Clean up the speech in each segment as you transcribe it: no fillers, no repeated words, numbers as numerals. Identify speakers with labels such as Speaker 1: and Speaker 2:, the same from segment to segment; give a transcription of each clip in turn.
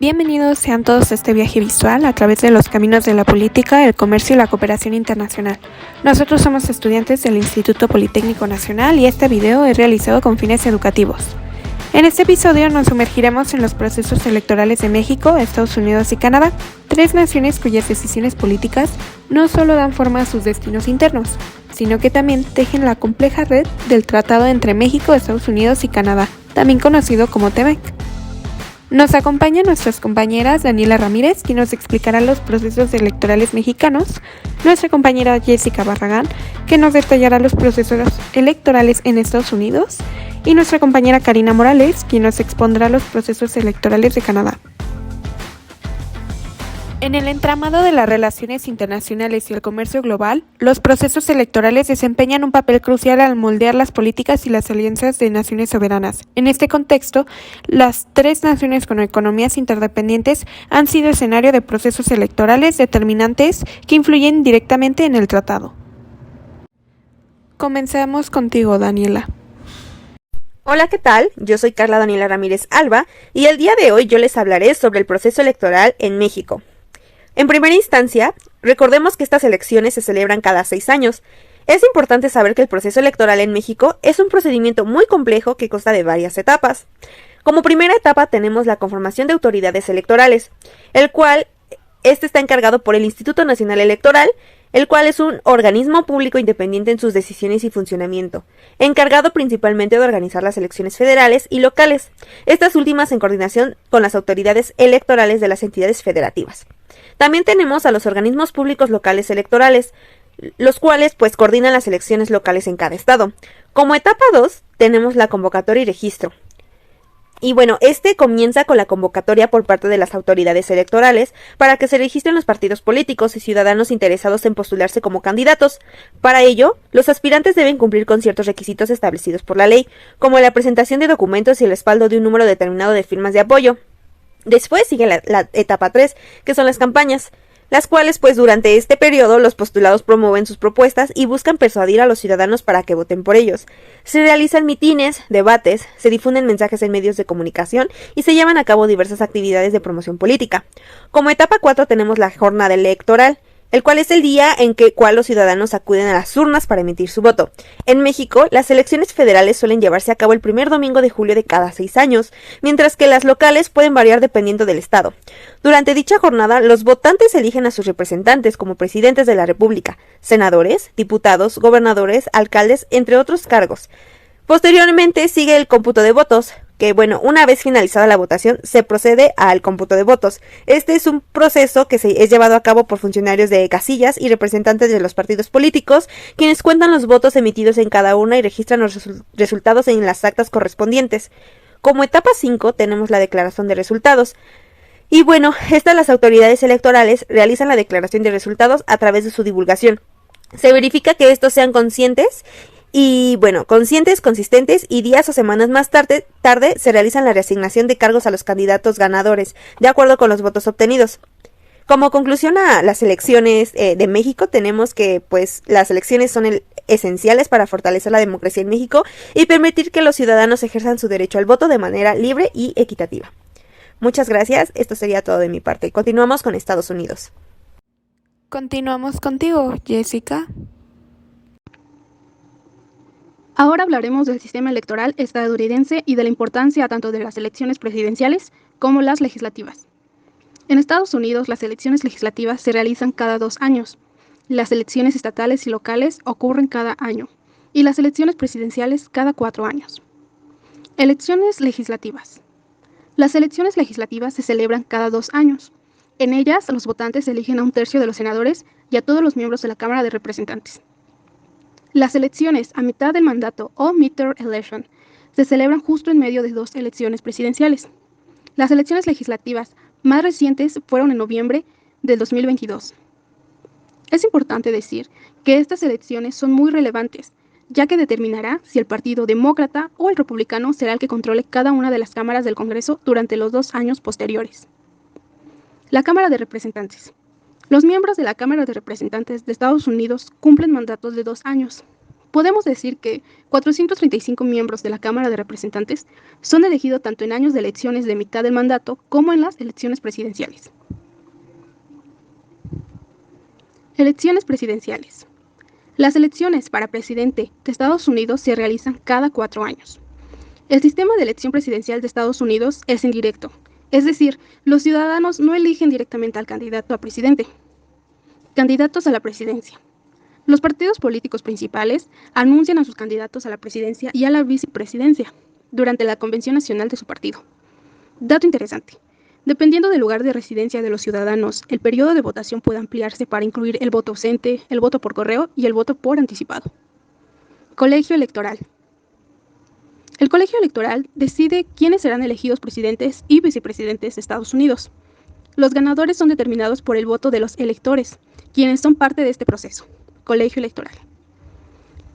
Speaker 1: Bienvenidos sean todos a este viaje visual a través de los caminos de la política, el comercio y la cooperación internacional. Nosotros somos estudiantes del Instituto Politécnico Nacional y este video es realizado con fines educativos. En este episodio nos sumergiremos en los procesos electorales de México, Estados Unidos y Canadá, tres naciones cuyas decisiones políticas no solo dan forma a sus destinos internos, sino que también tejen la compleja red del tratado entre México, Estados Unidos y Canadá, también conocido como TEMEC. Nos acompañan nuestras compañeras Daniela Ramírez, quien nos explicará los procesos electorales mexicanos, nuestra compañera Jessica Barragán, que nos detallará los procesos electorales en Estados Unidos, y nuestra compañera Karina Morales, quien nos expondrá los procesos electorales de Canadá. En el entramado de las relaciones internacionales y el comercio global, los procesos electorales desempeñan un papel crucial al moldear las políticas y las alianzas de naciones soberanas. En este contexto, las tres naciones con economías interdependientes han sido escenario de procesos electorales determinantes que influyen directamente en el tratado. Comenzamos contigo, Daniela.
Speaker 2: Hola, ¿qué tal? Yo soy Carla Daniela Ramírez Alba y el día de hoy yo les hablaré sobre el proceso electoral en México. En primera instancia, recordemos que estas elecciones se celebran cada 6 años. Es importante saber que el proceso electoral en México es un procedimiento muy complejo que consta de varias etapas. Como primera etapa tenemos la conformación de autoridades electorales, el cual está encargado por el Instituto Nacional Electoral, el cual es un organismo público independiente en sus decisiones y funcionamiento, encargado principalmente de organizar las elecciones federales y locales, estas últimas en coordinación con las autoridades electorales de las entidades federativas. También tenemos a los organismos públicos locales electorales, los cuales coordinan las elecciones locales en cada estado. Como etapa 2 tenemos la convocatoria y registro. Y bueno, comienza con la convocatoria por parte de las autoridades electorales para que se registren los partidos políticos y ciudadanos interesados en postularse como candidatos. Para ello, los aspirantes deben cumplir con ciertos requisitos establecidos por la ley, como la presentación de documentos y el respaldo de un número determinado de firmas de apoyo. Después sigue la etapa 3, que son las campañas, las cuales durante este periodo los postulados promueven sus propuestas y buscan persuadir a los ciudadanos para que voten por ellos. Se realizan mitines, debates, se difunden mensajes en medios de comunicación y se llevan a cabo diversas actividades de promoción política. Como etapa 4 tenemos la jornada electoral, el cual es el día en que los ciudadanos acuden a las urnas para emitir su voto. En México, las elecciones federales suelen llevarse a cabo el primer domingo de julio de cada 6 años, mientras que las locales pueden variar dependiendo del estado. Durante dicha jornada, los votantes eligen a sus representantes como presidentes de la República, senadores, diputados, gobernadores, alcaldes, entre otros cargos. Posteriormente sigue el cómputo de votos, que una vez finalizada la votación se procede al cómputo de votos. Este es un proceso que es llevado a cabo por funcionarios de casillas y representantes de los partidos políticos, quienes cuentan los votos emitidos en cada una y registran los resultados en las actas correspondientes. Como etapa 5 tenemos la declaración de resultados. Y las autoridades electorales realizan la declaración de resultados a través de su divulgación. Se verifica que estos sean conscientes, consistentes, y días o semanas más tarde se realizan la reasignación de cargos a los candidatos ganadores, de acuerdo con los votos obtenidos. Como conclusión a las elecciones de México, tenemos que las elecciones son esenciales para fortalecer la democracia en México y permitir que los ciudadanos ejerzan su derecho al voto de manera libre y equitativa. Muchas gracias, esto sería todo de mi parte. Continuamos con Estados Unidos.
Speaker 1: Continuamos contigo, Jessica.
Speaker 3: Ahora hablaremos del sistema electoral estadounidense y de la importancia tanto de las elecciones presidenciales como las legislativas. En Estados Unidos, las elecciones legislativas se realizan cada 2 años, las elecciones estatales y locales ocurren cada año, y las elecciones presidenciales cada 4 años. Elecciones legislativas. Las elecciones legislativas se celebran cada 2 años. En ellas, los votantes eligen a 1/3 de los senadores y a todos los miembros de la Cámara de Representantes. Las elecciones a mitad del mandato o midterm election se celebran justo en medio de 2 elecciones presidenciales. Las elecciones legislativas más recientes fueron en noviembre del 2022. Es importante decir que estas elecciones son muy relevantes, ya que determinará si el Partido Demócrata o el Republicano será el que controle cada una de las cámaras del Congreso durante los 2 años posteriores. La Cámara de Representantes. Los miembros de la Cámara de Representantes de Estados Unidos cumplen mandatos de 2 años. Podemos decir que 435 miembros de la Cámara de Representantes son elegidos tanto en años de elecciones de mitad del mandato como en las elecciones presidenciales. Elecciones presidenciales. Las elecciones para presidente de Estados Unidos se realizan cada 4 años. El sistema de elección presidencial de Estados Unidos es indirecto, es decir, los ciudadanos no eligen directamente al candidato a presidente. Candidatos a la presidencia. Los partidos políticos principales anuncian a sus candidatos a la presidencia y a la vicepresidencia durante la convención nacional de su partido. Dato interesante. Dependiendo del lugar de residencia de los ciudadanos, el periodo de votación puede ampliarse para incluir el voto ausente, el voto por correo y el voto por anticipado. Colegio electoral. El colegio electoral decide quiénes serán elegidos presidentes y vicepresidentes de Estados Unidos. Los ganadores son determinados por el voto de los electores, quienes son parte de este proceso. Colegio electoral.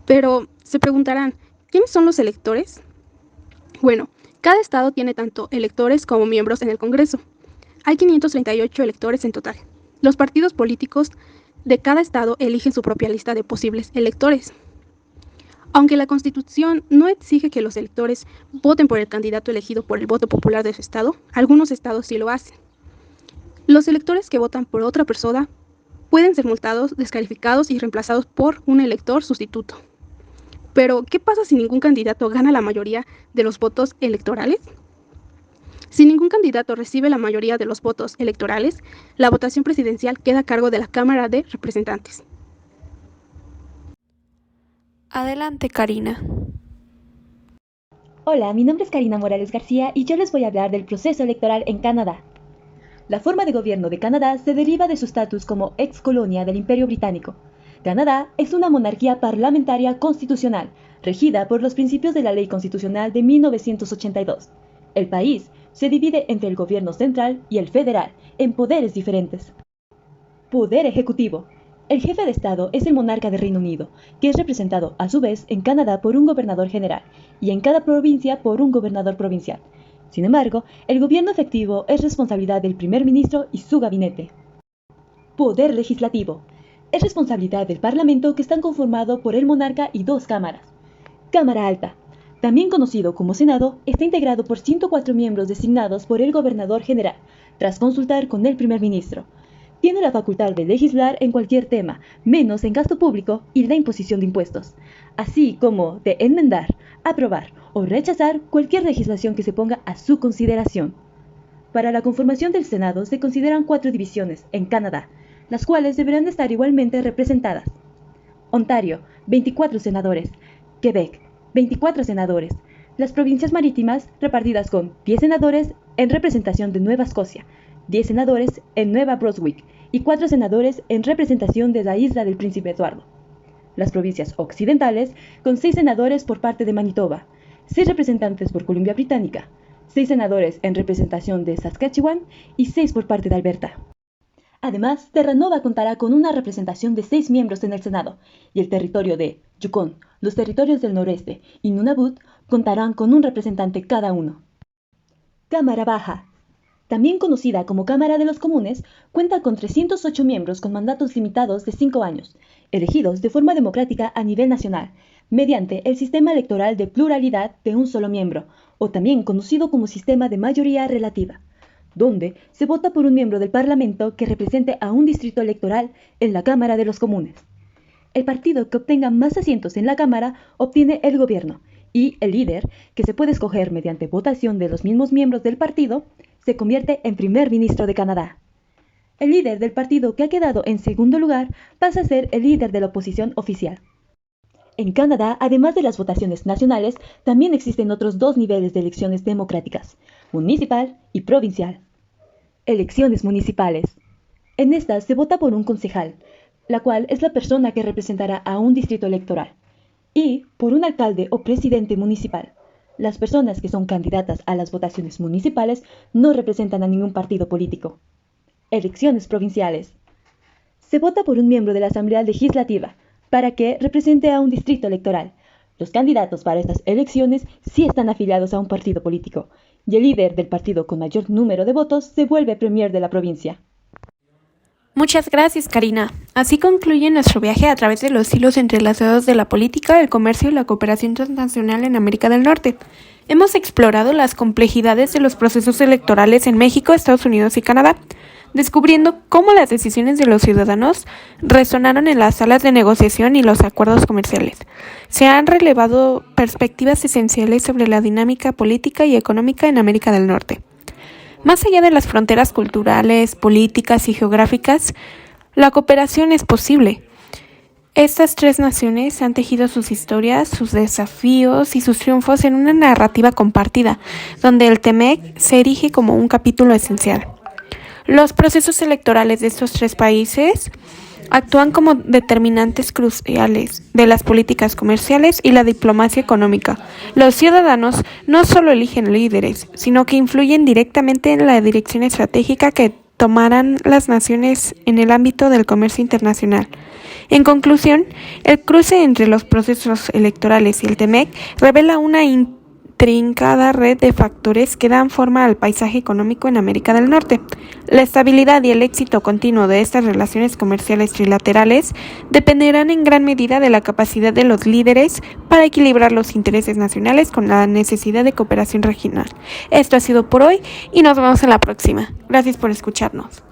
Speaker 3: Pero se preguntarán, ¿quiénes son los electores? Bueno, cada estado tiene tanto electores como miembros en el Congreso. Hay 538 electores en total. Los partidos políticos de cada estado eligen su propia lista de posibles electores. Aunque la Constitución no exige que los electores voten por el candidato elegido por el voto popular de su estado, algunos estados sí lo hacen. Los electores que votan por otra persona pueden ser multados, descalificados y reemplazados por un elector sustituto. Pero, ¿qué pasa si ningún candidato gana la mayoría de los votos electorales? Si ningún candidato recibe la mayoría de los votos electorales, la votación presidencial queda a cargo de la Cámara de Representantes.
Speaker 1: Adelante, Karina.
Speaker 4: Hola, mi nombre es Karina Morales García y yo les voy a hablar del proceso electoral en Canadá. La forma de gobierno de Canadá se deriva de su estatus como ex colonia del Imperio Británico. Canadá es una monarquía parlamentaria constitucional, regida por los principios de la Ley Constitucional de 1982. El país se divide entre el gobierno central y el federal, en poderes diferentes. Poder ejecutivo. El jefe de Estado es el monarca del Reino Unido, que es representado a su vez en Canadá por un gobernador general y en cada provincia por un gobernador provincial. Sin embargo, el gobierno efectivo es responsabilidad del primer ministro y su gabinete. Poder legislativo. Es responsabilidad del Parlamento, que está conformado por el monarca y 2 cámaras. Cámara Alta. También conocido como Senado, está integrado por 104 miembros designados por el gobernador general, tras consultar con el primer ministro. Tiene la facultad de legislar en cualquier tema, menos en gasto público y la imposición de impuestos, así como de enmendar, aprobar o rechazar cualquier legislación que se ponga a su consideración. Para la conformación del Senado se consideran 4 divisiones en Canadá, las cuales deberán estar igualmente representadas. Ontario, 24 senadores. Quebec, 24 senadores. Las provincias marítimas repartidas con 10 senadores en representación de Nueva Escocia, 10 senadores en Nueva Brunswick y 4 senadores en representación de la isla del Príncipe Eduardo. Las provincias occidentales con 6 senadores por parte de Manitoba, 6 representantes por Columbia Británica, 6 senadores en representación de Saskatchewan y 6 por parte de Alberta. Además, Terranova contará con una representación de 6 miembros en el Senado, y el territorio de Yukon, los territorios del noreste y Nunavut contarán con un representante cada uno. Cámara Baja. También conocida como Cámara de los Comunes, cuenta con 308 miembros con mandatos limitados de 5 años, elegidos de forma democrática a nivel nacional, mediante el sistema electoral de pluralidad de un solo miembro, o también conocido como sistema de mayoría relativa, donde se vota por un miembro del Parlamento que represente a un distrito electoral en la Cámara de los Comunes. El partido que obtenga más asientos en la Cámara obtiene el gobierno, y el líder, que se puede escoger mediante votación de los mismos miembros del partido, se convierte en primer ministro de Canadá. El líder del partido que ha quedado en segundo lugar pasa a ser el líder de la oposición oficial. En Canadá, además de las votaciones nacionales, también existen otros 2 niveles de elecciones democráticas, municipal y provincial. Elecciones municipales. En estas se vota por un concejal, la cual es la persona que representará a un distrito electoral, y por un alcalde o presidente municipal. Las personas que son candidatas a las votaciones municipales no representan a ningún partido político. Elecciones provinciales. Se vota por un miembro de la Asamblea Legislativa para que represente a un distrito electoral. Los candidatos para estas elecciones sí están afiliados a un partido político, y el líder del partido con mayor número de votos se vuelve premier de la provincia.
Speaker 1: Muchas gracias, Karina. Así concluye nuestro viaje a través de los hilos entrelazados de la política, el comercio y la cooperación transnacional en América del Norte. Hemos explorado las complejidades de los procesos electorales en México, Estados Unidos y Canadá, descubriendo cómo las decisiones de los ciudadanos resonaron en las salas de negociación y los acuerdos comerciales. Se han relevado perspectivas esenciales sobre la dinámica política y económica en América del Norte. Más allá de las fronteras culturales, políticas y geográficas, la cooperación es posible. Estas tres naciones han tejido sus historias, sus desafíos y sus triunfos en una narrativa compartida, donde el TEMEC se erige como un capítulo esencial. Los procesos electorales de estos tres países actúan como determinantes cruciales de las políticas comerciales y la diplomacia económica. Los ciudadanos no solo eligen líderes, sino que influyen directamente en la dirección estratégica que tomarán las naciones en el ámbito del comercio internacional. En conclusión, el cruce entre los procesos electorales y el TEMEC revela una intrincada red de factores que dan forma al paisaje económico en América del Norte. La estabilidad y el éxito continuo de estas relaciones comerciales trilaterales dependerán en gran medida de la capacidad de los líderes para equilibrar los intereses nacionales con la necesidad de cooperación regional. Esto ha sido por hoy y nos vemos en la próxima. Gracias por escucharnos.